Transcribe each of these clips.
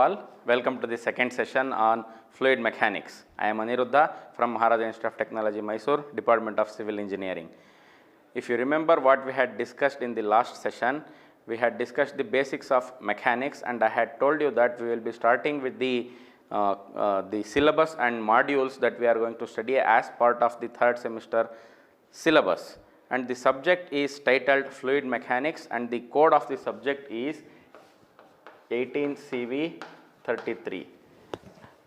all, welcome to the second session on fluid mechanics. I am Aniruddha from Maharaja Institute of Technology, Mysore, Department of Civil Engineering. If you remember what we had discussed in the last session, we had discussed the basics of mechanics, and I had told you that we will be starting with the syllabus and modules that we are going to study as part of the third semester syllabus. And the subject is titled Fluid Mechanics, and the code of the subject is 18 CV 33.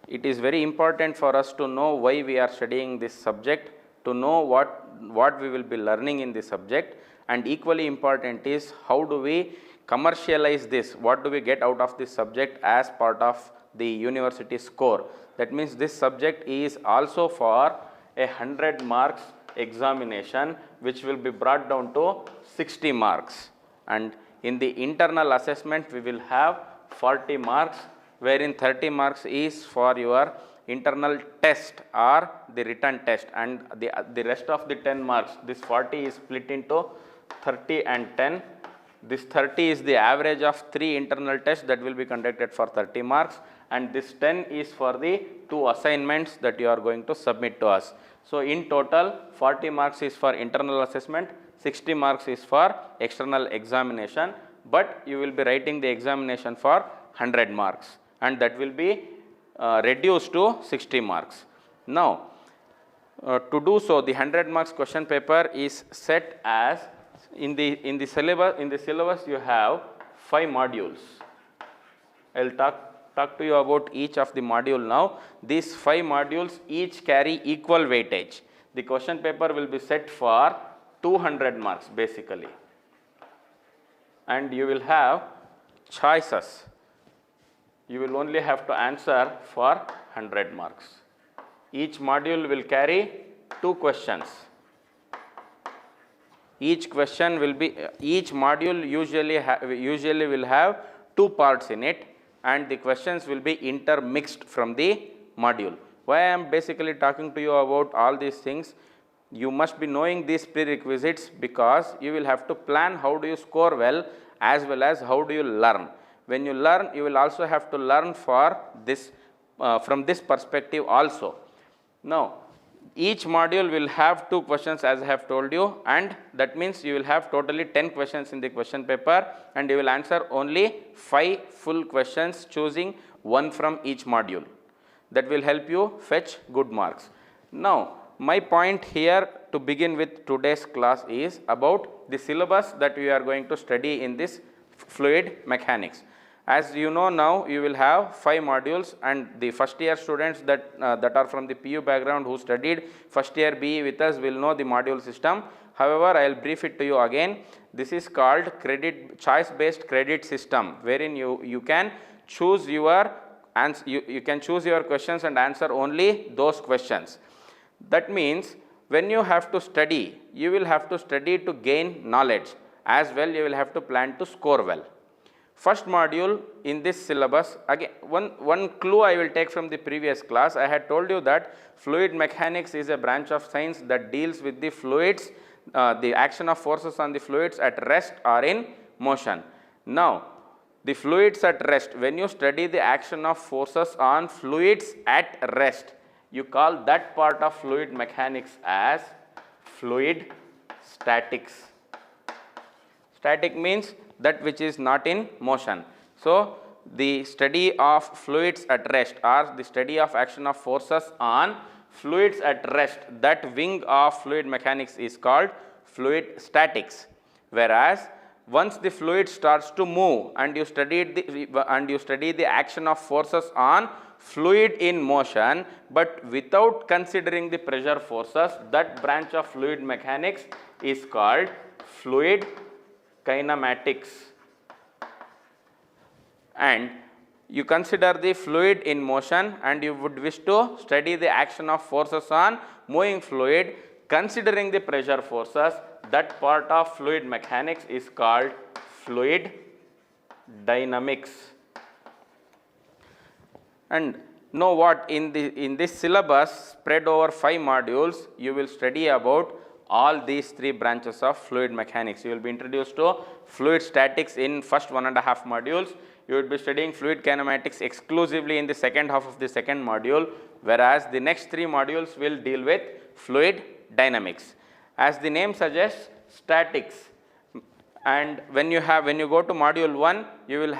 It is very important for us to know why we are studying this subject, to know what we will be learning in this subject, and equally important is how do we commercialize this, what do we get out of this subject as part of the university score. That means this subject is also for 100 marks examination, which will be brought down to 60 marks, and in the internal assessment we will have 40 marks, wherein 30 marks is for your internal test or the written test, and the rest of the 10 marks, this 40 is split into 30 and 10. This 30 is the average of 3 internal tests that will be conducted for 30 marks, and this 10 is for the 2 assignments that you are going to submit to us. So in total 40 marks is for internal assessment, 60 marks is for external examination, but you will be writing the examination for 100 marks, and that will be reduced to 60 marks. Now to do so, the 100 marks question paper is set as in the syllabus you have 5 modules. I will talk to you about each of the module now. These 5 modules each carry equal weightage. The question paper will be set for 200 marks basically, and you will have choices. You will only have to answer for 100 marks. Each module will carry 2 questions. Each module usually will have 2 parts in it, and the questions will be intermixed from the module. Why I am basically talking to you about all these things? You must be knowing these prerequisites, because you will have to plan how do you score well as how do you learn. When you learn, you will also have to learn for this from this perspective also. Now each module will have 2 questions, as I have told you, and that means you will have totally 10 questions in the question paper, and you will answer only 5 full questions, choosing 1 from each module. That will help you fetch good marks. Now my point here to begin with today's class is about the syllabus that we are going to study in this fluid mechanics. As you know, now you will have 5 modules, and the first year students that are from the PU background who studied first year BE with us will know the module system. However, I will brief it to you again. This is called choice based credit system, wherein you can choose your you can choose your questions and answer only those questions. That means when you have to study, you will have to study to gain knowledge, as well you will have to plan to score well. First module in this syllabus, again one clue I will take from the previous class. I had told you that fluid mechanics is a branch of science that deals with the fluids, the action of forces on the fluids at rest or in motion. Now the fluids at rest, when you study the action of forces on fluids at rest, you call that part of fluid mechanics as fluid statics. Static means that which is not in motion. So the study of fluids at rest, or the study of action of forces on fluids at rest, that wing of fluid mechanics is called fluid statics. Whereas once the fluid starts to move and you study the action of forces on fluid in motion, but without considering the pressure forces, that branch of fluid mechanics is called fluid kinematics. And you consider the fluid in motion and you would wish to study the action of forces on moving fluid considering the pressure forces, that part of fluid mechanics is called fluid dynamics. And know what, in this syllabus spread over 5 modules, you will study about all these three branches of fluid mechanics. You will be introduced to fluid statics in first 1.5 modules. You would be studying fluid kinematics exclusively in the second half of the second module, whereas the next 3 modules will deal with fluid dynamics. As the name suggests, statics. And when you go to module 1, you will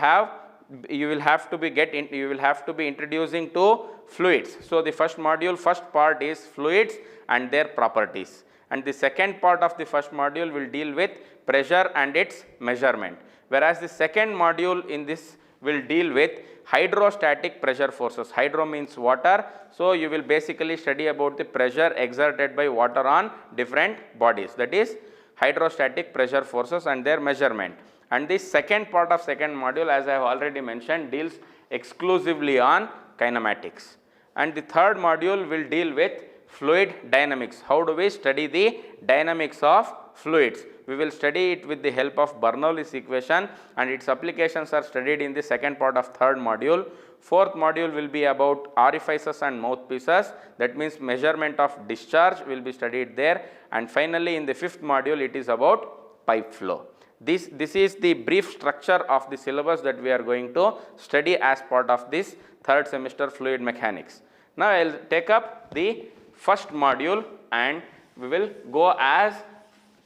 have to be introducing to fluids. So the first module, first part is fluids and their properties, and the second part of the first module will deal with pressure and its measurement, whereas the second module in this will deal with hydrostatic pressure forces. Hydro means water, so you will basically study about the pressure exerted by water on different bodies, that is hydrostatic pressure forces and their measurement. And the second part of second module, as I have already mentioned, deals exclusively on kinematics. And the third module will deal with fluid dynamics. How do we study the dynamics of fluids? We will study it with the help of Bernoulli's equation, and its applications are studied in the second part of third module. Fourth module will be about orifices and mouthpieces, that means measurement of discharge will be studied there, and finally in the fifth module it is about pipe flow. This is the brief structure of the syllabus that we are going to study as part of this third semester fluid mechanics. Now I will take up the first module and we will go as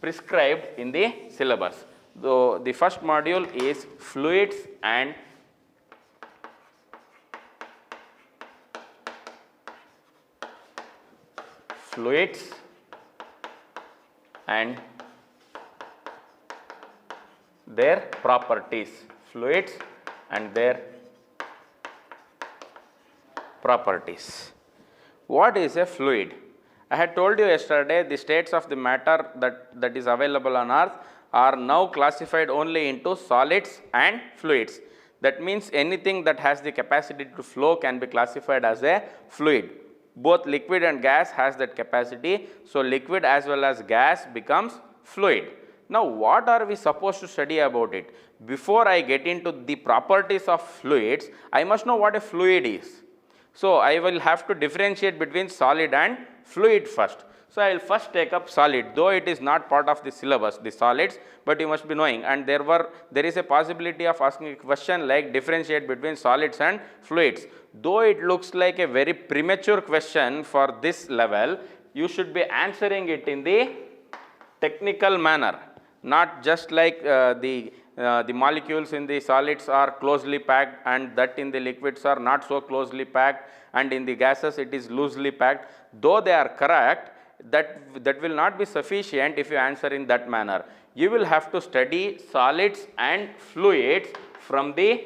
prescribed in the syllabus. So the first module is fluids and their properties. Fluids and their properties. What is a fluid? I had told you yesterday the states of the matter that is available on earth are now classified only into solids and fluids. That means anything that has the capacity to flow can be classified as a fluid. Both liquid and gas has that capacity, so liquid as well as gas becomes fluid. Now what are we supposed to study about it? Before I get into the properties of fluids, I must know what a fluid is. So I will have to differentiate between solid and fluid first. So I will first take up solid, though it is not part of the syllabus, the solids, but you must be knowing, and there is a possibility of asking a question like differentiate between solids and fluids. Though it looks like a very premature question for this level, you should be answering it in the technical manner, not just like the molecules in the solids are closely packed and that in the liquids are not so closely packed and in the gases it is loosely packed. Though they are correct, that will not be sufficient if you answer in that manner. You will have to study solids and fluids from the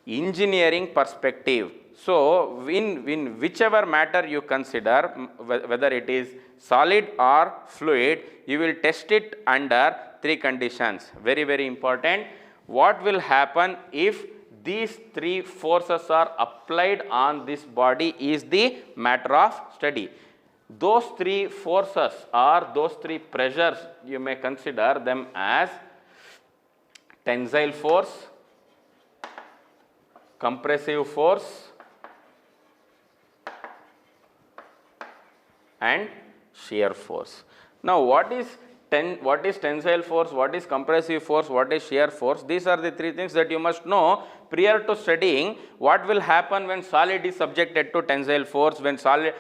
engineering perspective. So in whichever matter you consider, whether it is solid or fluid, you will test it under 3 conditions. Very, very important. What will happen if these 3 forces are applied on this body is the matter of study. Those 3 forces or those 3 pressures, you may consider them as tensile force, compressive force and shear force. Now what is tensile force, what is compressive force, what is shear force? These are the 3 things that you must know prior to studying what will happen when solid is subjected to tensile force, when solid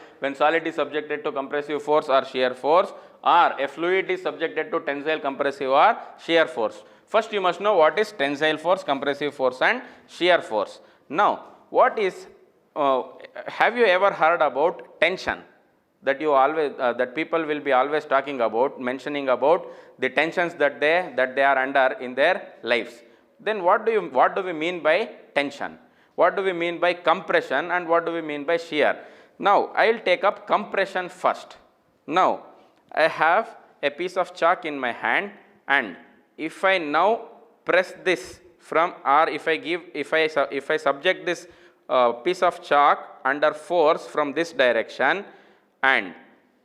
is subjected to compressive force or shear force, or a fluid is subjected to tensile, compressive or shear force. First you must know what is tensile force, compressive force and shear force. Now what is, have you ever heard about tension? That you always that people will be always talking about, mentioning about the tensions that they are under in their lives. Then what do we mean by tension? What do we mean by compression and what do we mean by shear? Now I will take up compression first. Now I have a piece of chalk in my hand, and if I now press this from, or if I subject this piece of chalk under force from this direction, and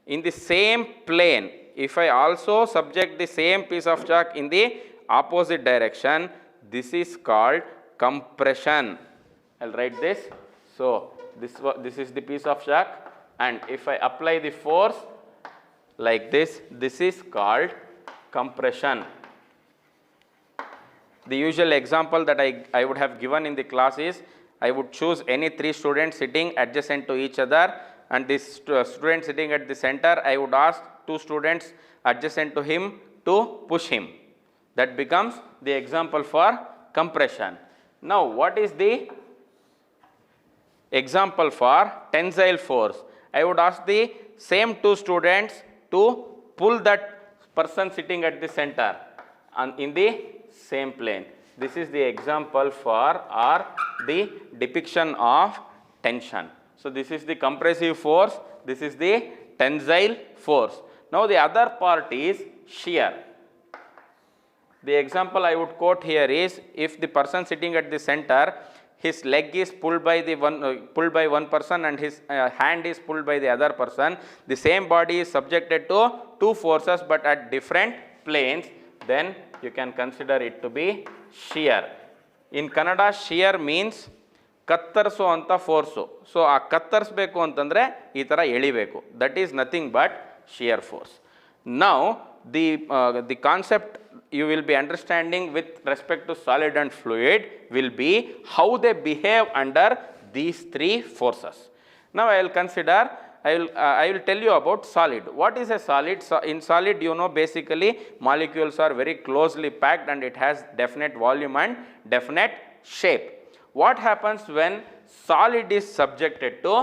in the same plane, if I also subject the same piece of chalk in the opposite direction, this is called compression. I will write this. So this is the piece of chalk, and if I apply the force like this. This is called compression. The usual example that I would have given in the class is, I would choose any 3 students sitting adjacent to each other, and this student sitting at the center, I would ask 2 students adjacent to him to push him. That becomes the example for compression. Now, what is the example for tensile force? I would ask the same 2 students to pull that person sitting at the center in the same plane. This is the example for or the depiction of tension. So, this is the compressive force, this is the tensile force. Now, the other part is shear. The example I would quote here is, if the person sitting at the center, his leg is pulled by one person and his hand is pulled by the other person, the same body is subjected to 2 forces but at different planes, then you can consider it to be shear. In Kannada, shear means ಕತ್ತರಿಸೋ ಅಂತ force. So ಆ ಕತ್ತರಿಸಬೇಕು ಅಂತಂದರೆ ಈ ಥರ ಎಳಿಬೇಕು. That is nothing but shear force. Now the concept you will be understanding with respect to solid and fluid will be how they behave under these 3 forces. Now, I will consider, I will tell you about solid. What is a solid? So, in solid, you know, basically molecules are very closely packed and it has definite volume and definite shape. What happens when solid is subjected to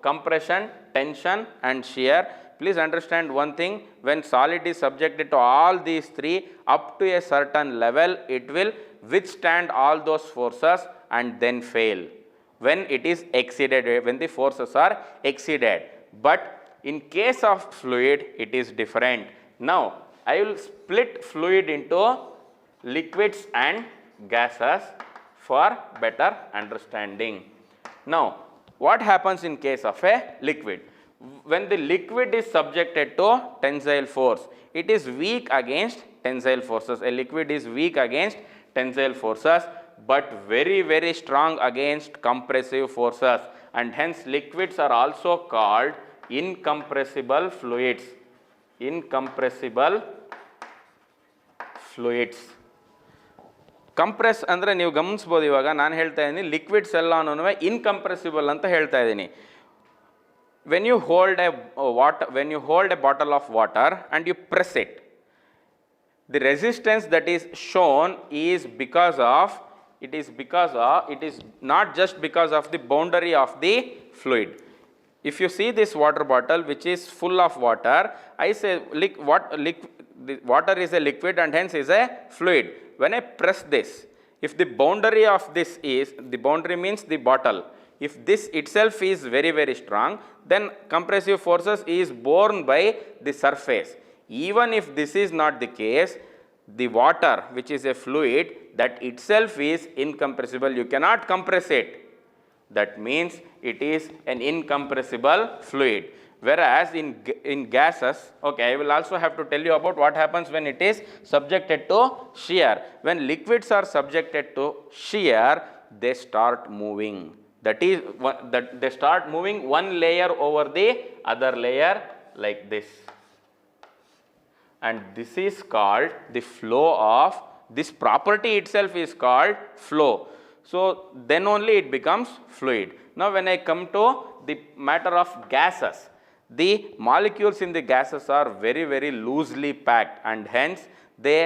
compression, tension and shear? Please understand one thing, when solid is subjected to all these 3 up to a certain level, it will withstand all those forces and then fail when it is exceeded, when the forces are exceeded. But in case of fluid, it is different. Now, I will split fluid into liquids and gases for better understanding. Now, what happens in case of a liquid? When the liquid is subjected to tensile force, it is weak against tensile forces. A liquid is weak against tensile forces but very, very strong against compressive forces, and hence liquids are also called incompressible fluids. Incompressible fluids. Compress ಅಂದರೆ ನೀವು ಗಮನಿಸ್ಬೋದು, ಇವಾಗ ನಾನು ಹೇಳ್ತಾ ಇದ್ದೀನಿ liquids ಎಲ್ಲನೂ ಇನ್ಕಂಪ್ರೆಸಿಬಲ್ ಅಂತ ಹೇಳ್ತಾ ಇದ್ದೀನಿ. When you hold a bottle of water and you press it, the resistance that is shown is because of, it is not just because of the boundary of the fluid. If you see this water bottle which is full of water, I say the water is a liquid and hence is a fluid. When I press this, if the boundary of this is, the boundary means the bottle, if this itself is very, very strong, then compressive forces is borne by the surface. Even if this is not the case, the water which is a fluid, that itself is incompressible. You cannot compress it. That means it is an incompressible fluid. Whereas in gases, okay, I will also have to tell you about what happens when it is subjected to shear. When liquids are subjected to shear, they start moving. That is, that they start moving one layer over the other layer like this. And this is called the flow of, this property itself is called flow. So, then only it becomes fluid. Now, when I come to the matter of gases, the molecules in the gases are very, very loosely packed and hence they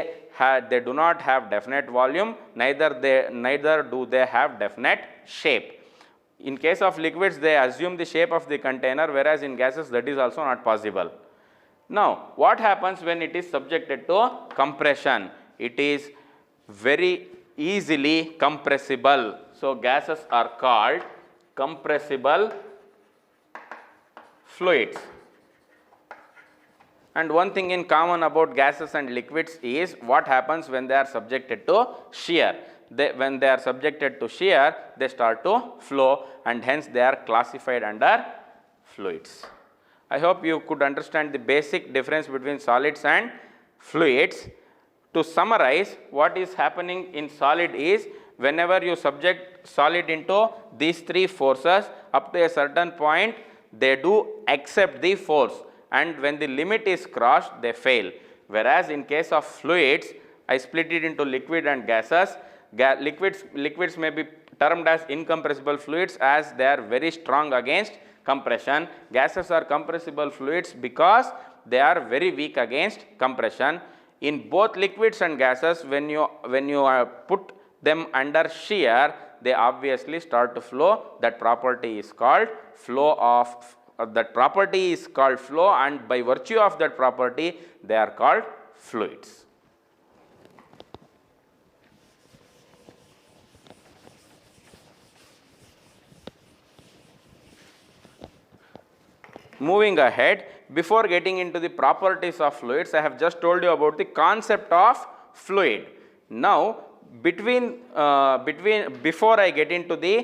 do not have definite volume, neither do they have definite shape. In case of liquids, they assume the shape of the container, whereas in gases that is also not possible. Now, what happens when it is subjected to compression? It is very easily compressible. So, gases are called compressible fluids. And one thing in common about gases and liquids is what happens when they are subjected to shear. When they are subjected to shear, they start to flow and hence they are classified under fluids. I hope you could understand the basic difference between solids and fluids. To summarize, what is happening in solid is, whenever you subject solid into these 3 forces, up to a certain point they do accept the force, and when the limit is crossed, they fail. Whereas in case of fluids, I split it into liquid and gases. Liquids may be termed as incompressible fluids as they are very strong against compression. Gases are compressible fluids because they are very weak against compression. In both liquids and gases, when you put them under shear, they obviously start to flow. That property is called flow flow, and by virtue of that property, they are called fluids. Moving ahead, before getting into the properties of fluids, I have just told you about the concept of fluid. Now, before I get into the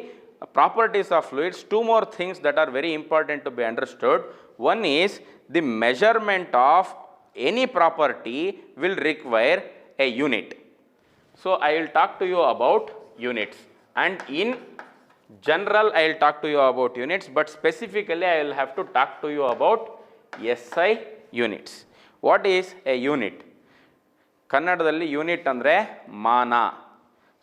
properties of fluids, two more things that are very important to be understood. One is the measurement of any property will require a unit. So, I will talk to you about units, and in general I will talk to you about units, but specifically I will have to talk to you about SI units. What is a unit? ಕನ್ನಡದಲ್ಲಿ unit ಅಂದರೆ ಮಾನ.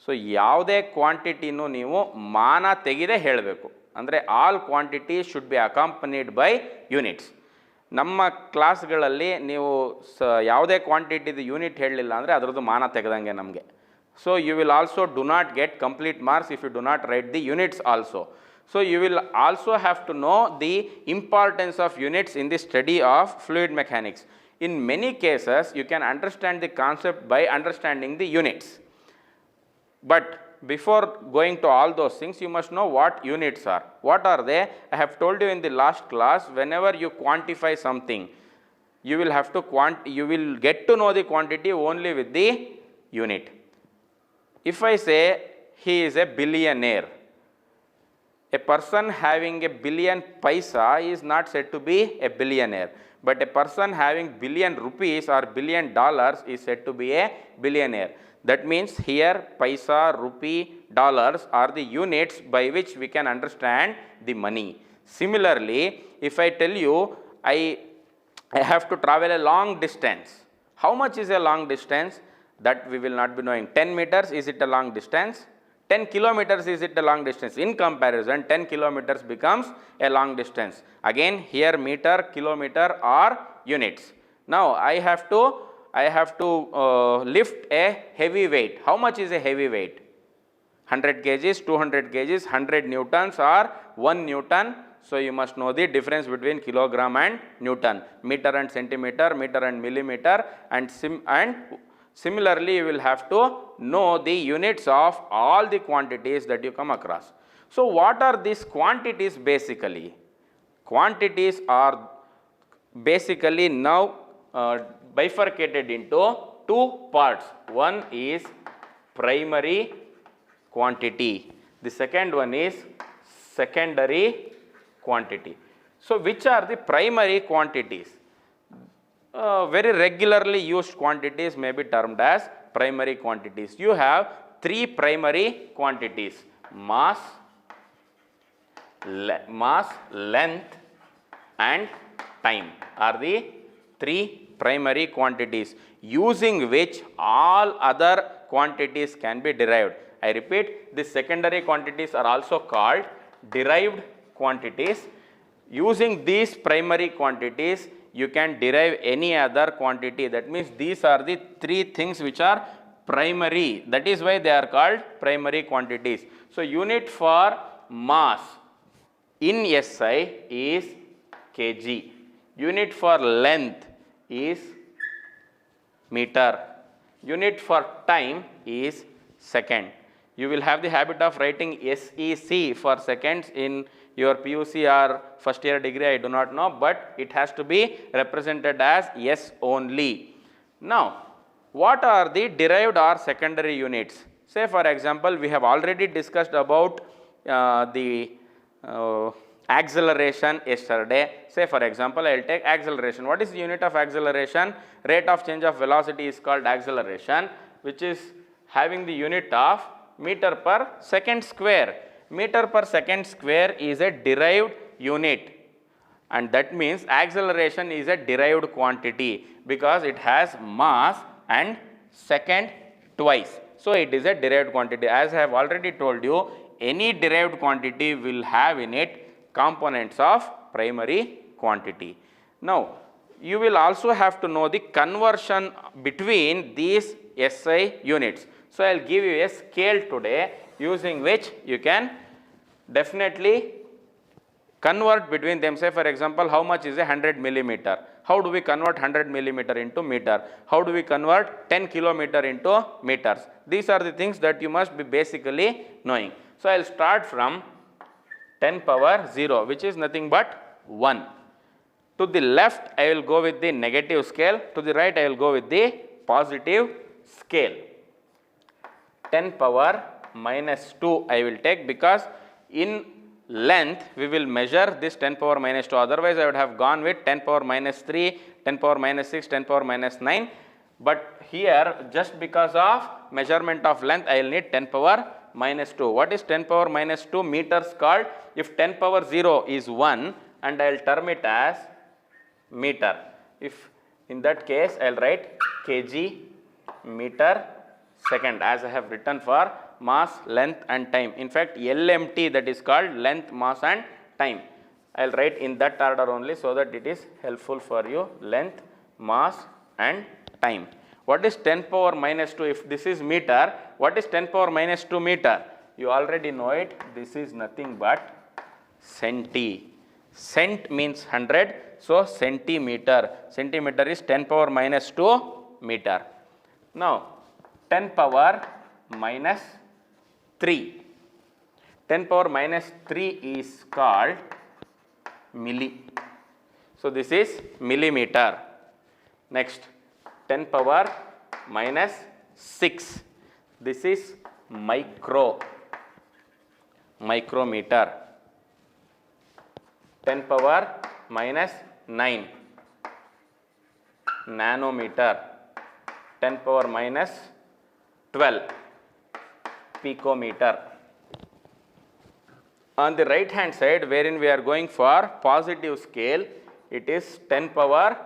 So ಯಾವುದೇ ಕ್ವಾಂಟಿಟಿನೂ ನೀವು ಮಾನ ತೆಗೆದೇ ಹೇಳಬೇಕು. ಅಂದರೆ all quantity should be accompanied by units. ನಮ್ಮ ಕ್ಲಾಸ್ಗಳಲ್ಲಿ ನೀವು ಯಾವುದೇ ಕ್ವಾಂಟಿಟಿದು ಯೂನಿಟ್ ಹೇಳಲಿಲ್ಲ ಅಂದರೆ ಅದರದ್ದು ಮಾನ ತೆಗೆದಂಗೆ ನಮಗೆ. So you will also do not get complete marks if you do not write the units also. So you will also have to know the importance of units in the study of fluid mechanics. In many cases, you can understand the concept by understanding the units. But before going to all those things, you must know what units are. What are they? I have told you in the last class, whenever you quantify something, you will have to you will get to know the quantity only with the unit. If I say he is a billionaire, a person having a billion paisa is not said to be a billionaire, but a person having billion rupees or billion dollars is said to be a billionaire. That means here paisa, rupee, dollars are the units by which we can understand the money. Similarly, if I tell you I have to travel a long distance, how much is a long distance? That we will not be knowing. 10 meters, is it a long distance? 10 kilometers, is it a long distance? In comparison, 10 kilometers becomes a long distance. Again, here meter, kilometer are units. Now, I have to lift a heavy weight. How much is a heavy weight? 100 kgs, 200 kgs, 100 newtons or 1 newton. So you must know the difference between kilogram and newton, meter and centimeter, meter and millimeter, and similarly, you will have to know the units of all the quantities that you come across. So what are these quantities basically? Quantities are basically now bifurcated into two parts. One is primary quantity. The second one is secondary quantity. So which are the primary quantities? Very regularly used quantities may be termed as primary quantities. You have three primary quantities: mass, length and time are the three primary quantities using which all other quantities can be derived. I repeat, the secondary quantities are also called derived quantities. Using these primary quantities, you can derive any other quantity. That means these are the three things which are primary. That is why they are called primary quantities. So unit for mass in SI is kg. Unit for length is meter. Unit for time is second. You will have the habit of writing SEC for seconds in your PUC or first year degree, I do not know, but it has to be represented as S only. Now, what are the derived or secondary units? Say for example, we have already discussed about the acceleration yesterday. Say for example, I will take acceleration. What is the unit of acceleration? Rate of change of velocity is called acceleration, which is having the unit of meter per second square. Meter per second square is a derived unit. and that means acceleration is a derived quantity because it has mass and second twice. So it is a derived quantity. As I have already told you, any derived quantity will have in it components of primary quantity. Now, you will also have to know the conversion between these SI units. So I will give you a scale today using which you can definitely convert between them. Say for example, how much is a 100 millimeter? How do we convert 100 millimeter into meter? How do we convert 10 kilometer into meters? These are the things that you must be basically knowing. So I will start from 10 power 0, which is nothing but 1. To the left, I will go with the negative scale. To the right, I will go with the positive scale. 10 power minus 2 I will take, because in length we will measure this 10 power minus 2. Otherwise, I would have gone with 10 power minus 3, 10 power minus 6, 10 power minus 9. But here, just because of measurement of length, I will need 10 power minus 2. What is 10 power minus 2 meters called? If 10 power 0 is 1, and I will term it as meter. If in that case, I will write kg meter second, as I have written for mass, length and time. In fact, LMT, that is called length, mass and time. I will write in that order only so that it is helpful for you. Length, mass and time. What is 10 power minus 2? If this is meter, what is 10 power minus 2 meter? You already know it. This is nothing but centi. Cent means 100. So centimeter. Centimeter is 10 power minus 2 meter. Now, 10 power minus 3. 10 power minus 3 is called milli. So this is millimeter. Next, 10 power minus 6. This is micrometer. 10 power minus 9. Nanometer. 10 power minus 12. Picometer. On the right hand side, wherein we are going for positive scale, it is 10 power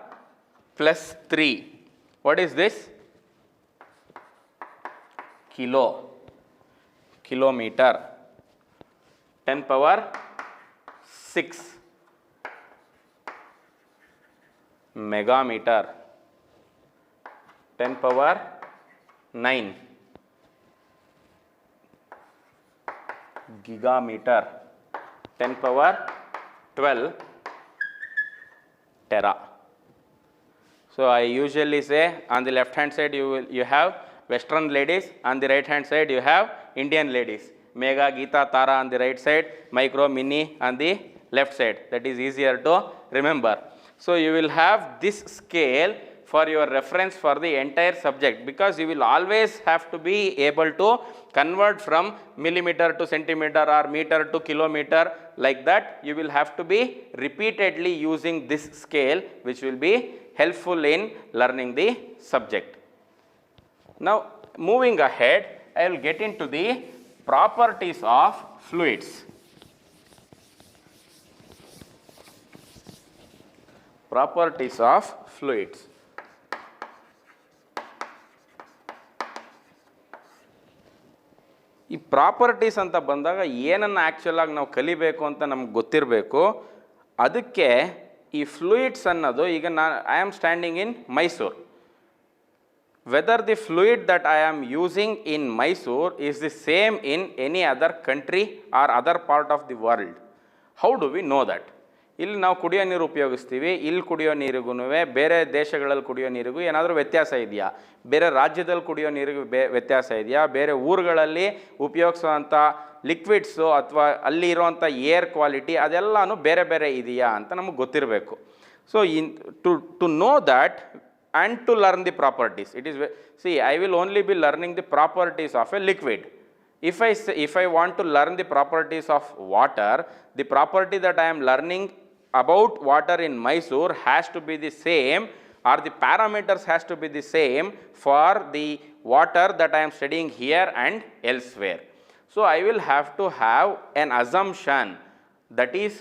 plus 3. What is this? Kilometer. 10 power 6. Megameter. 10 power 9. Gigameter. 10 power 12. Tera. So I usually say, on the left hand side you have Western ladies, on the right hand side you have Indian ladies. Mega, Gita, Tara on the right side, Micro, Mini on the left side. That is easier to remember. So you will have this scale for your reference for the entire subject, because you will always have to be able to convert from millimeter to centimeter or meter to kilometer. Like that, you will have to be repeatedly using this scale, which will be helpful in learning the subject. Now, moving ahead, I will get into the properties of fluids. Properties of fluids. ಈ properties ಅಂತ ಬಂದಾಗ ಏನನ್ನು ಆ್ಯಕ್ಚುಲಾಗಿ ನಾವು ಕಲಿಬೇಕು ಅಂತ ನಮ್ಗೆ ಗೊತ್ತಿರಬೇಕು. ಅದಕ್ಕೆ ಈ ಫ್ಲೂಯಿಡ್ಸ್ ಅನ್ನೋದು, ಈಗ I am standing in Mysuru. Whether the fluid that I am using in Mysuru is the same in any other country or other part of the world. How do we know that? ಇಲ್ಲಿ ನಾವು ಕುಡಿಯೋ ನೀರು ಉಪಯೋಗಿಸ್ತೀವಿ, ಇಲ್ಲಿ ಕುಡಿಯೋ ನೀರಿಗೂ ಬೇರೆ ದೇಶಗಳಲ್ಲಿ ಕುಡಿಯೋ ನೀರಿಗೂ ಏನಾದರೂ ವ್ಯತ್ಯಾಸ ಇದೆಯಾ? ಬೇರೆ ರಾಜ್ಯದಲ್ಲಿ ಕುಡಿಯೋ ನೀರಿಗೂ ವ್ಯತ್ಯಾಸ ಇದೆಯಾ? ಬೇರೆ ಊರುಗಳಲ್ಲಿ ಉಪಯೋಗಿಸೋವಂಥ ಲಿಕ್ವಿಡ್ಸು ಅಥವಾ ಅಲ್ಲಿ ಇರೋವಂಥ ಏರ್ ಕ್ವಾಲಿಟಿ ಅದೆಲ್ಲನೂ ಬೇರೆ ಬೇರೆ ಇದೆಯಾ ಅಂತ ನಮಗೆ ಗೊತ್ತಿರಬೇಕು. So to know that and to learn the properties, it is I will only be learning the properties of a liquid. If I want to learn the properties of water, the property that I am learning about water in Mysore has to be the same, or the parameters has to be the same for the water that I am studying here and elsewhere. So I will have to have an assumption that is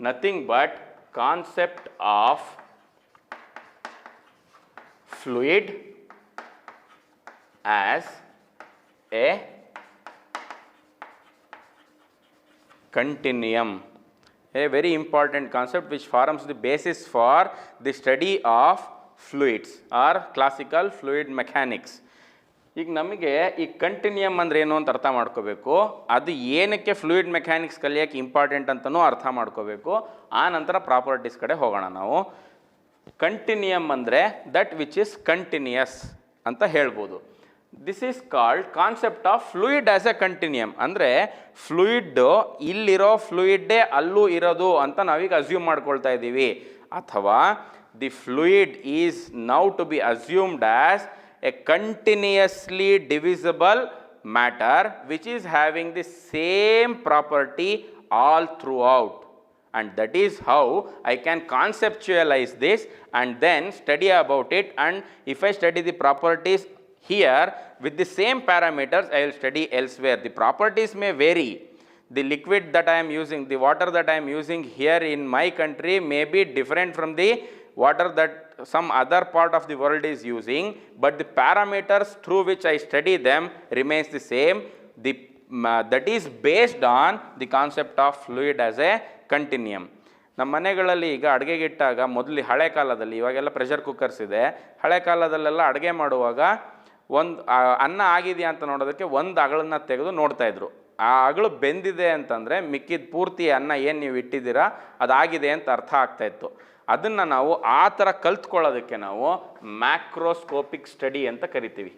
nothing but concept of fluid as a continuum, a very important concept which forms the basis for the study of fluids or classical fluid mechanics. ಈಗ ನಮಗೆ ಈ ಕಂಟಿನ್ಯೂಯಮ್ ಅಂದರೆ ಏನು ಅಂತ ಅರ್ಥ ಮಾಡ್ಕೋಬೇಕು, ಅದು ಏನಕ್ಕೆ ಫ್ಲೂಯಿಡ್ ಮೆಕ್ಯಾನಿಕ್ಸ್ ಕಲಿಯೋಕ್ಕೆ ಇಂಪಾರ್ಟೆಂಟ್ ಅಂತಲೂ ಅರ್ಥ ಮಾಡ್ಕೋಬೇಕು. ಆ ನಂತರ ಪ್ರಾಪರ್ಟೀಸ್ ಕಡೆ ಹೋಗೋಣ ನಾವು. ಕಂಟಿನ್ಯೂಯಮ್ ಅಂದರೆ ದಟ್ ವಿಚ್ ಇಸ್ ಕಂಟಿನ್ಯೂಯಸ್ ಅಂತ ಹೇಳ್ಬೋದು. This is called concept of fluid as a continuum. ಅಂದರೆ ಫ್ಲೂಯಿಡ್ಡು ಇಲ್ಲಿರೋ ಫ್ಲೂಯಿಡ್ಡೇ ಅಲ್ಲೂ ಇರೋದು ಅಂತ ನಾವೀಗ ಅಸ್ಯೂಮ್ ಮಾಡ್ಕೊಳ್ತಾ ಇದ್ದೀವಿ. ಅಥವಾ the fluid is now to be assumed as a continuously divisible matter which is having the same property all throughout, and that is how I can conceptualize this and then study about it. And if I study the properties here with the same parameters, I will study elsewhere. The properties may vary. The liquid that I am using, the water that I am using here in my country may be different from the water that some other part of the world is using, but the parameters through which I study them remains the same. That is based on the concept of fluid as a continuum. ನಮ್ಮ ಮನೆಗಳಲ್ಲಿ ಈಗ ಅಡುಗೆಗಿಟ್ಟಾಗ ಮೊದಲು ಹಳೆ ಕಾಲದಲ್ಲಿ, ಇವಾಗೆಲ್ಲ pressure cookers ಇದೆ, ಹಳೆ ಕಾಲದಲ್ಲೆಲ್ಲ ಅಡುಗೆ ಮಾಡುವಾಗ ಒಂದು ಅನ್ನ ಆಗಿದೆಯಾ ಅಂತ ನೋಡೋದಕ್ಕೆ ಒಂದು ಅಗಳನ್ನ ತೆಗೆದು ನೋಡ್ತಾಯಿದ್ರು. ಆ ಅಗಳು ಬೆಂದಿದೆ ಅಂತಂದರೆ ಮಿಕ್ಕಿದ ಪೂರ್ತಿ ಅನ್ನ ಏನು ನೀವು ಇಟ್ಟಿದ್ದೀರಾ ಅದಾಗಿದೆ ಅಂತ ಅರ್ಥ ಆಗ್ತಾಯಿತ್ತು. ಅದನ್ನು ನಾವು ಆ ಥರ ಕಲ್ತ್ಕೊಳ್ಳೋದಕ್ಕೆ ನಾವು ಮ್ಯಾಕ್ರೋಸ್ಕೋಪಿಕ್ ಸ್ಟಡಿ ಅಂತ ಕರಿತೀವಿ.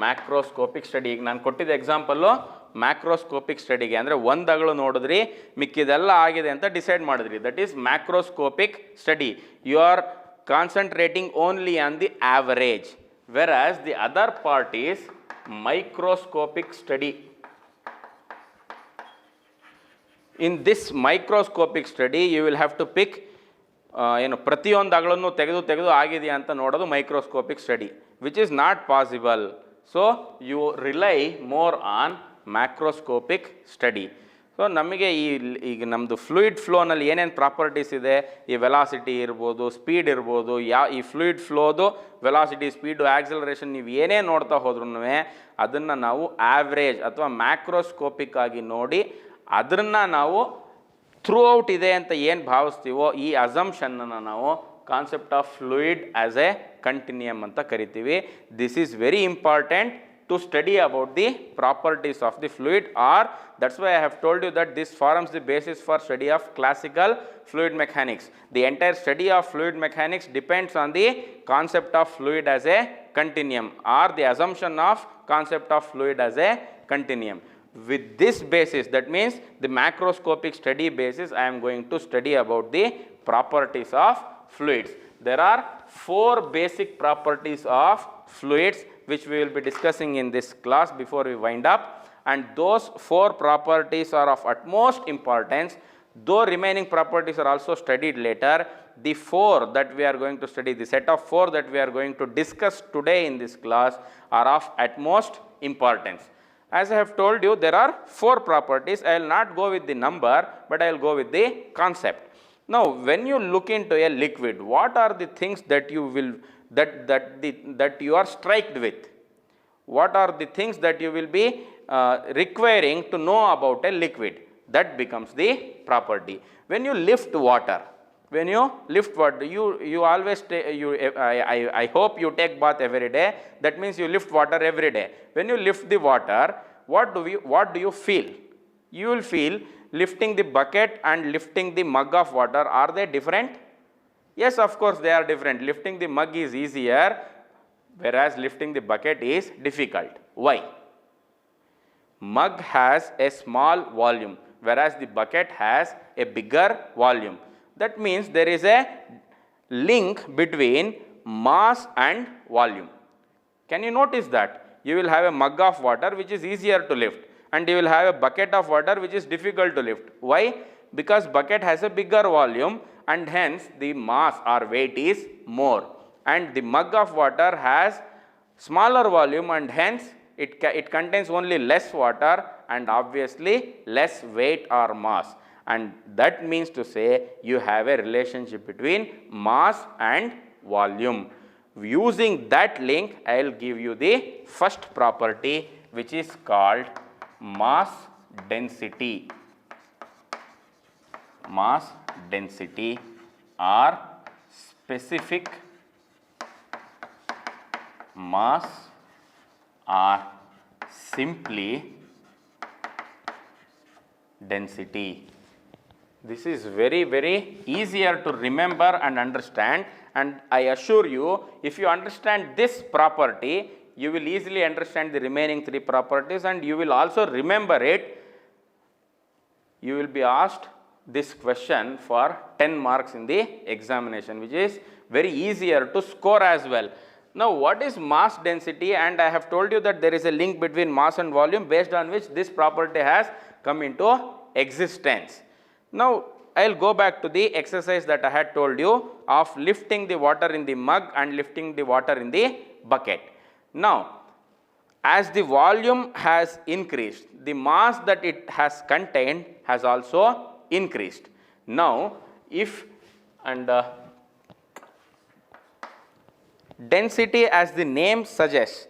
ಮ್ಯಾಕ್ರೋಸ್ಕೋಪಿಕ್ ಸ್ಟಡಿ, ಈಗ ನಾನು ಕೊಟ್ಟಿದ್ದ ಎಕ್ಸಾಂಪಲ್ಲು ಮ್ಯಾಕ್ರೋಸ್ಕೋಪಿಕ್ ಸ್ಟಡಿಗೆ, ಅಂದರೆ ಒಂದು ಅಗಳು ನೋಡಿದ್ರಿ ಮಿಕ್ಕಿದೆಲ್ಲ ಆಗಿದೆ ಅಂತ ಡಿಸೈಡ್ ಮಾಡಿದ್ರಿ. That is macroscopic study. You are concentrating only on the average, versus the other part is microscopic study. In this microscopic study you will have to pick ಪ್ರತಿಯೊಂದು ಅಗಳನ್ನು ತೆಗೆದು ಆಗಿದೆಯಾ ಅಂತ ನೋಡೋದು microscopic study, which is not possible. So you rely more on macroscopic study. So ನಮಗೆ ಈಗ ನಮ್ಮದು fluid ಫ್ಲೋನಲ್ಲಿ ಏನೇನು properties ಇದೆ, ಈ ವೆಲಾಸಿಟಿ ಇರ್ಬೋದು, ಸ್ಪೀಡ್ ಇರ್ಬೋದು, ಈ ಫ್ಲೂಯಿಡ್ ಫ್ಲೋದು ವೆಲಾಸಿಟಿ, ಸ್ಪೀಡು, ಆಕ್ಸಲರೇಷನ್ ನೀವು ಏನೇ ನೋಡ್ತಾ ಹೋದ್ರೂ ಅದನ್ನು ನಾವು ಆವ್ರೇಜ್ ಅಥವಾ ಮ್ಯಾಕ್ರೋಸ್ಕೋಪಿಕ್ ಆಗಿ ನೋಡಿ ಅದನ್ನು ನಾವು ಥ್ರೂ ಔಟ್ ಇದೆ ಅಂತ ಏನು ಭಾವಿಸ್ತೀವೋ ಈ ಅಸಂಪ್ಷನ್ನನ್ನು ನಾವು concept of fluid as a continuum ಅಂತ ಕರಿತೀವಿ. This is very important to study about the properties of the fluid, or that's why I have told you that this forms the basis for study of classical fluid mechanics. The entire study of fluid mechanics depends on the concept of fluid as a continuum, or the assumption of concept of fluid as a continuum. With this basis, that means the macroscopic study basis, I am going to study about the properties of fluids. There are 4 basic properties of fluids which we will be discussing in this class before we wind up, and those 4 properties are of utmost importance, though remaining properties are also studied later. The 4 that we are going to study, the set of 4 that we are going to discuss today in this class are of utmost importance. As I have told you, there are 4 properties. I will not go with the number, but I will go with the concept. Now, when you look into a liquid, what are the things that you will that you are striked with? What are the things that you will be requiring to know about a liquid? That becomes the property. When you lift water, you always I hope you take bath every day. That means you lift water every day. When you lift the water, what do you feel? You will feel lifting the bucket and lifting the mug of water. Are they different? Yes, of course they are different. Lifting the mug is easier, whereas lifting the bucket is difficult. Why? Mug has a small volume, whereas the bucket has a bigger volume. That means there is a link between mass and volume. Can you notice that? You will have a mug of water which is easier to lift, and you will have a bucket of water which is difficult to lift. Why? Because bucket has a bigger volume, and hence the mass or weight is more, and the mug of water has smaller volume, and hence it contains only less water and obviously less weight or mass. and that means to say you have a relationship between mass and volume. Using that link, I will give you the first property, which is called mass density. Mass density or specific mass or simply density. This is very easier to remember and understand, and I assure you, if you understand this property, you will easily understand the remaining three properties, and you will also remember it. You will be asked this question for 10 marks in the examination, which is very easier to score as well. Now, what is mass density? And I have told you that there is a link between mass and volume, based on which this property has come into existence. Now, I will go back to the exercise that I had told you of lifting the water in the mug and lifting the water in the bucket. Now, as the volume has increased, the mass that it has contained has also increased. Now, if density, as the name suggests,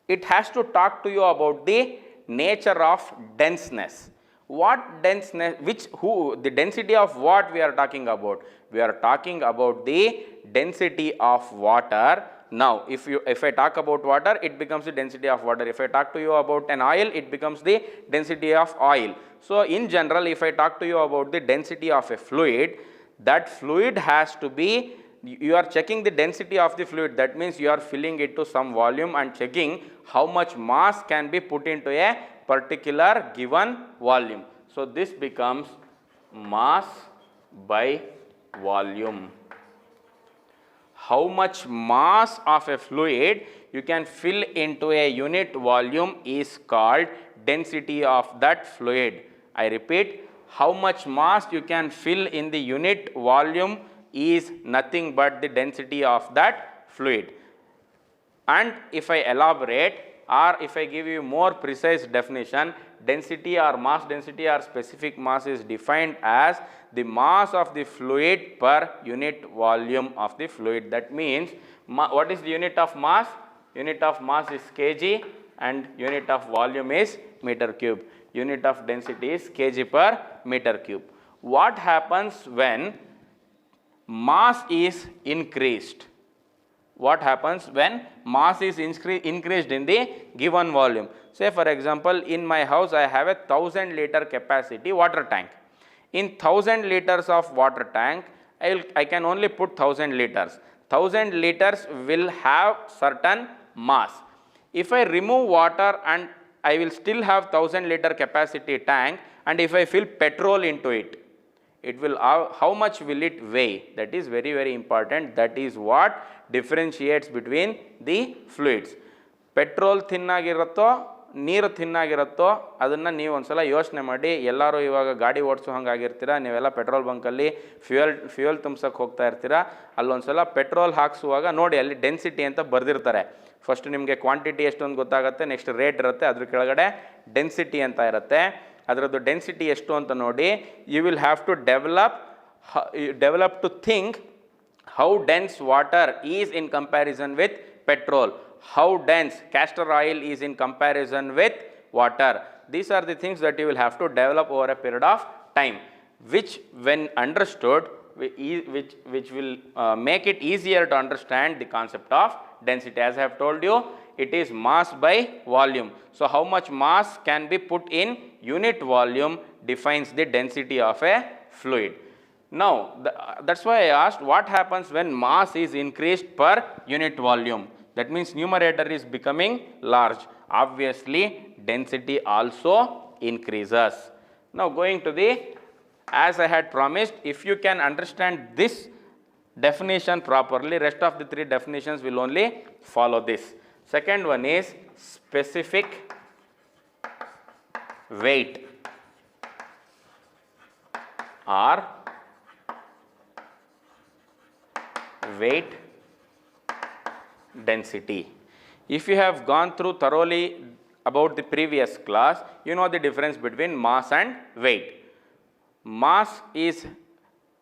it has to talk to you about the nature of denseness. What denseness, the density of what we are talking about? We are talking about the density of water. Now, if I talk about water, it becomes the density of water. If I talk to you about an oil, it becomes the density of oil. So, in general, if I talk to you about the density of a fluid, that fluid has to be, you are checking the density of the fluid. That means you are filling it to some volume and checking how much mass can be put into a particular given volume. So, this becomes mass by volume. How much mass of a fluid you can fill into a unit volume is called density of that fluid. I repeat, how much mass you can fill in the unit volume is nothing but the density of that fluid. And if I elaborate, or if I give you more precise definition, density or mass density or specific mass is defined as the mass of the fluid per unit volume of the fluid. That means, what is the unit of mass? Unit of mass is kg and unit of volume is meter cube. Unit of density is kg per meter cube. What happens when mass is increased? What happens when mass is increased in the given volume? Say for example, in my house I have a 1000 liter capacity water tank. In 1000 liters of water tank, I can only put 1000 liters. 1000 liters will have certain mass. If I remove water and I will still have 1000 liter capacity tank, and if I fill petrol into it, it will, how much will it weigh? That is very important. That is what differentiates between the fluids. Petrol thinnagiruttೋ ನೀರು ತಿನ್ನಾಗಿರುತ್ತೋ ಅದನ್ನು ನೀವು ಒಂದ್ಸಲ ಯೋಚನೆ ಮಾಡಿ. ಎಲ್ಲರೂ ಇವಾಗ ಗಾಡಿ ಓಡಿಸೋ ಹಂಗಾಗಿರ್ತೀರ, ನೀವೆಲ್ಲ ಪೆಟ್ರೋಲ್ ಬಂಕಲ್ಲಿ ಫ್ಯೂಯಲ್ ತುಂಬ್ಸಕ್ಕೆ ಹೋಗ್ತಾ ಇರ್ತೀರ. ಅಲ್ಲೊಂದ್ಸಲ ಪೆಟ್ರೋಲ್ ಹಾಕ್ಸುವಾಗ ನೋಡಿ, ಅಲ್ಲಿ ಡೆನ್ಸಿಟಿ ಅಂತ ಬರೆದಿರ್ತಾರೆ. ಫಸ್ಟ್ ನಿಮಗೆ ಕ್ವಾಂಟಿಟಿ ಎಷ್ಟು ಅಂತ ಗೊತ್ತಾಗುತ್ತೆ, ನೆಕ್ಸ್ಟ್ ರೇಟ್ ಇರುತ್ತೆ, ಅದ್ರ ಕೆಳಗಡೆ ಡೆನ್ಸಿಟಿ ಅಂತ ಇರುತ್ತೆ. ಅದರದ್ದು ಡೆನ್ಸಿಟಿ ಎಷ್ಟು ಅಂತ ನೋಡಿ, you will have to develop to think how dense water is in comparison with petrol, how dense castor oil is in comparison with water. These are the things that you will have to develop over a period of time, which when understood, which will make it easier to understand the concept of density. As I have told you, it is mass by volume. So, how much mass can be put in unit volume defines the density of a fluid. Now, that's why I asked what happens when mass is increased per unit volume. That means numerator is becoming large. Obviously, density also increases. Now, going to the, as I had promised, if you can understand this definition properly, rest of the three definitions will only follow this. Second one is specific weight or weight density. If you have gone through thoroughly about the previous class, you know the difference between mass and weight. mass is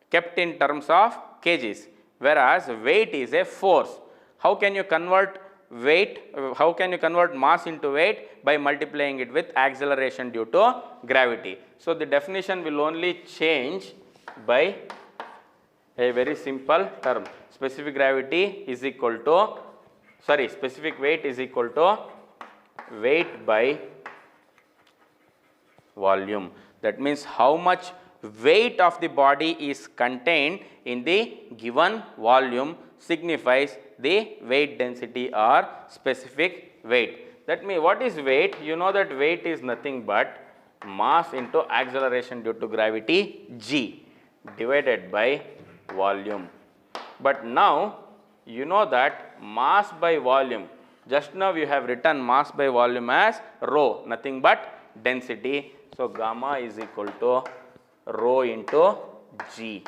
kept in terms of kgs, whereas weight is a force. How can you convert weight, how can you convert mass into weight? By multiplying it with acceleration due to gravity. So, the definition will only change by a very simple term. Specific gravity is equal to, specific weight is equal to weight by volume. That means how much weight of the body is contained in the given volume signifies the weight density or specific weight. That means what is weight? You know that weight is nothing but mass into acceleration due to gravity g divided by volume. But now you know that mass by volume, just now you have written mass by volume as rho, nothing but density. So, gamma is equal to rho into g.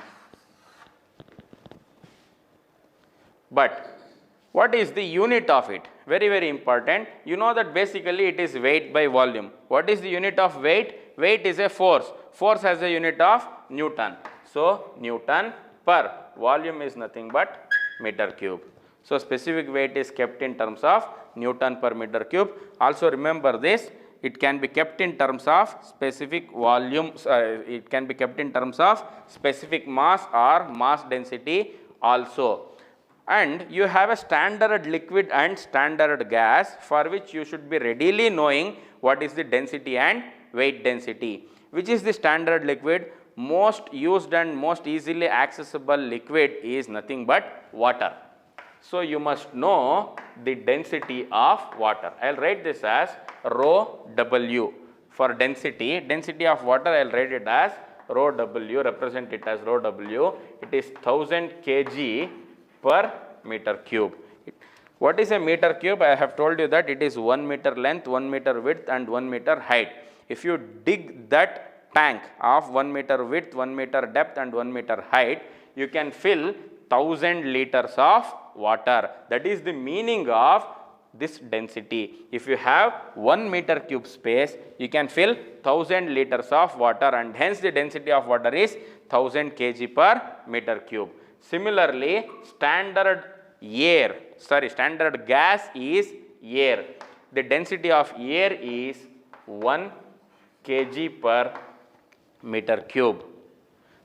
But what is the unit of it? Very, very important. You know that basically it is weight by volume. What is the unit of weight? Weight is a force. Force has a unit of Newton. So, Newton per volume is nothing but meter cube. So, specific weight is kept in terms of Newton per meter cube. Also remember this, it can be kept in terms of specific volume, it can be kept in terms of specific mass or mass density also. And you have a standard liquid and standard gas, for which you should be readily knowing what is the density and weight density. Which is the standard liquid? Most used and most easily accessible liquid is nothing but water. So, you must know the density of water. I will write this as rho W for density. Density of water I will write it as rho W, represent it as rho W. It is 1000 kg per meter cube. What is a meter cube? I have told you that it is 1 meter length, 1 meter width and 1 meter height. If you dig that tank of 1 meter width, 1 meter depth and 1 meter height, you can fill 1000 liters of water. That is the meaning of this density. If you have 1 meter cube space, you can fill 1000 liters of water, and hence the density of water is 1000 kg per meter cube. Similarly, standard gas is air. The density of air is 1 kg per meter cube.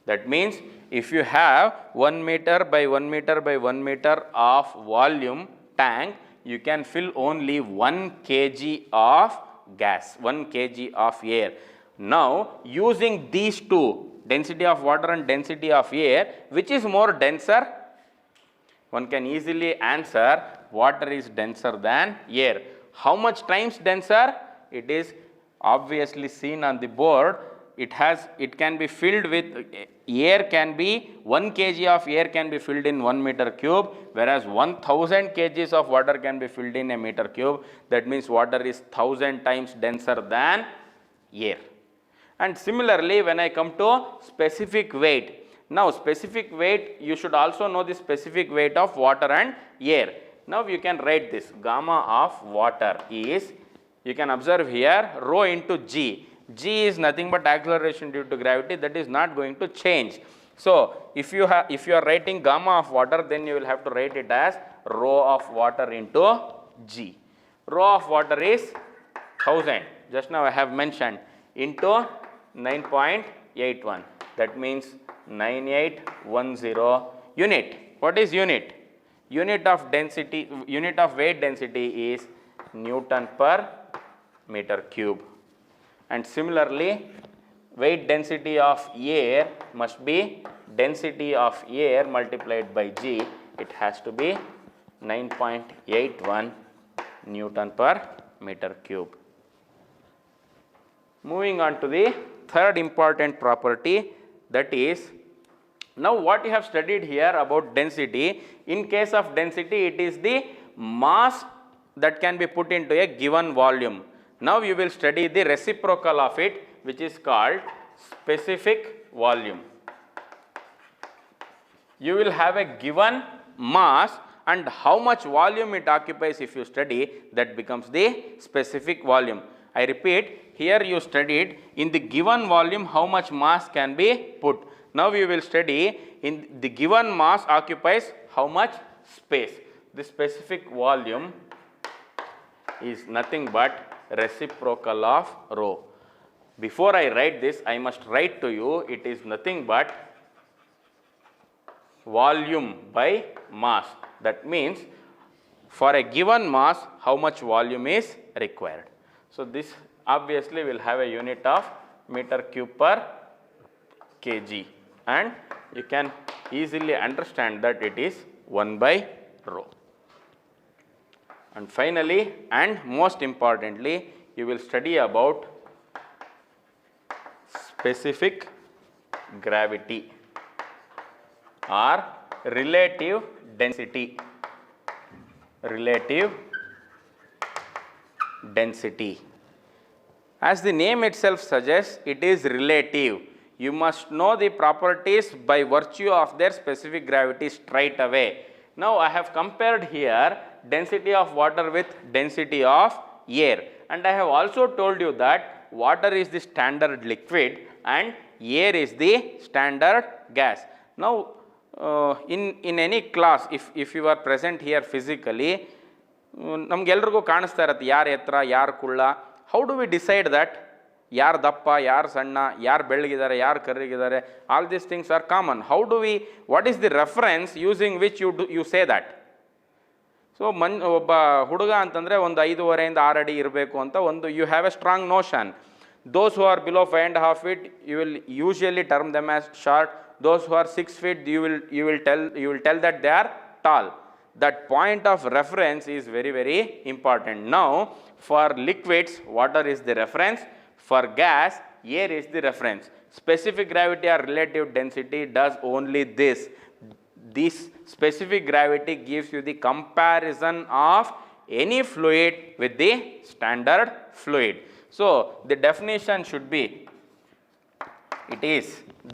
That means if you have 1 meter by 1 meter by 1 meter of volume tank, you can fill only 1 kg of gas, 1 kg of air. Now, using these two, density of water and density of air, which is more denser? One can easily answer, water is denser than air. How much times denser? It is obviously seen on the board. It can be filled with air, can be 1 kg of air can be filled in 1 meter cube, whereas 1000 kgs of water can be filled in a meter cube. That means water is 1000 times denser than air. And similarly, when I come to specific weight, now specific weight, you should also know the specific weight of water and air. Now you can write this, gamma of water is, you can observe here, rho into g. G is nothing but acceleration due to gravity, that is not going to change. So, if you are writing gamma of water, then you will have to write it as rho of water into g. Rho of water is 1000, just now I have mentioned, into 9.81, that means 9810 unit. What is unit? Unit of density, unit of weight density is Newton per meter cube. And similarly, weight density of air must be density of air multiplied by g. It has to be 9.81 Newton per meter cube. Moving on to the third important property, that is, now what you have studied here about density, in case of density it is the mass that can be put into a given volume. Now you will study the reciprocal of it, which is called specific volume. You will have a given mass and how much volume it occupies if you study, that becomes the specific volume. I repeat, here you studied in the given volume how much mass can be put. Now you will study in the given mass occupies how much space. The specific volume is nothing but reciprocal of rho. Before I write this, I must write to you it is nothing but volume by mass. That means for a given mass, how much volume is required. So this obviously will have a unit of meter cube per kg, and you can easily understand that it is 1 by rho. And finally, and most importantly, you will study about specific gravity or relative density. Relative density. As the name itself suggests, it is relative. You must know the properties by virtue of their specific gravity straight away. Now I have compared here density of water with density of air, and I have also told you that water is the standard liquid and air is the standard gas. Now in any class, if you are present here physically, ನಮಗೆಲ್ರಿಗೂ ಕಾಣಿಸ್ತಾ ಇರುತ್ತೆ ಯಾರು ಎತ್ತರ ಯಾರು ಕುಳ್ಳ. How do we decide that ಯಾರು ದಪ್ಪ ಯಾರು ಸಣ್ಣ ಯಾರು ಬೆಳ್ಳಗಿದ್ದಾರೆ ಯಾರು ಕರ್ರಿಗಿದ್ದಾರೆ? All these things are common. How do we, what is the reference using which you say that? So ಒಬ್ಬ ಹುಡುಗ ಅಂತಂದರೆ ಒಂದು 5.5 6 ಅಡಿ ಇರಬೇಕು ಅಂತ ಒಂದು you have a strong notion. Those who are below 5.5 feet, you will usually term them as short. Those who are 6 feet, you will tell that they are tall. That point of reference is very, very important. Now, for liquids, water is the reference. For gas, air is the reference. Specific gravity or relative density does only this. This specific gravity gives you the comparison of any fluid with the standard fluid. So the definition should be, it is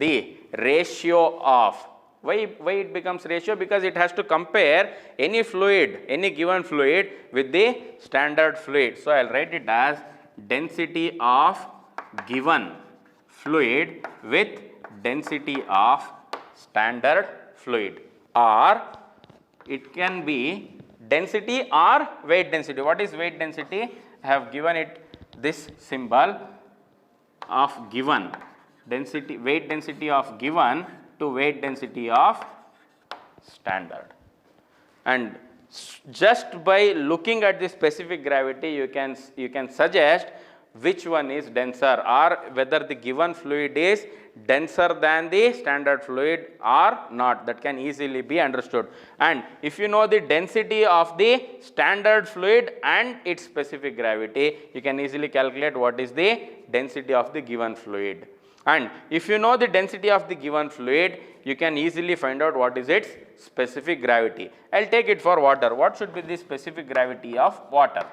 the ratio of, why it becomes ratio? Because it has to compare any fluid, any given fluid with the standard fluid. So I'll write it as density of given fluid with density of standard fluid, or it can be density or weight density. What is weight density? I have given it this symbol of given density, weight density of given to weight density of standard. And just by looking at the specific gravity, you can suggest which one is denser, or whether the given fluid is denser than the standard fluid or not. That can easily be understood. And if you know the density of the standard fluid and its specific gravity, you can easily calculate what is the density of the given fluid. And if you know the density of the given fluid, you can easily find out what is its specific gravity. I'll take it for water. What should be the specific gravity of water?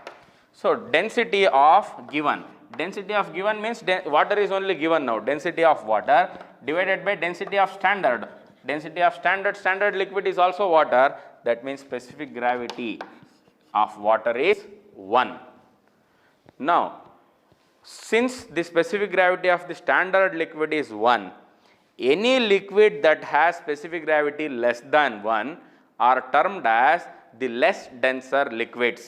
So density of given. Density of given means water is only given now. Density of water divided by density of standard. Density of standard liquid is also water. That means specific gravity of water is 1. Now, since the specific gravity of the standard liquid is 1, any liquid that has specific gravity less than 1 are termed as the less denser liquids.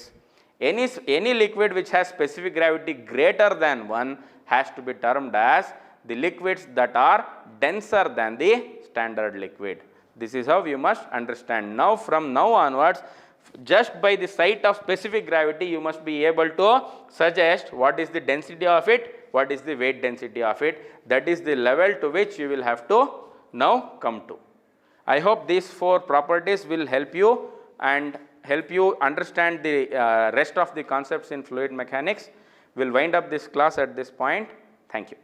Any liquid which has specific gravity greater than 1 has to be termed as the liquids that are denser than the standard liquid. This is how you must understand. Now, from now onwards, just by the sight of specific gravity, you must be able to suggest what is the density of it, what is the weight density of it. That is the level to which you will have to now come to. I hope these 4 properties will help you and help you understand the rest of the concepts in fluid mechanics. We'll wind up this class at this point. Thank you.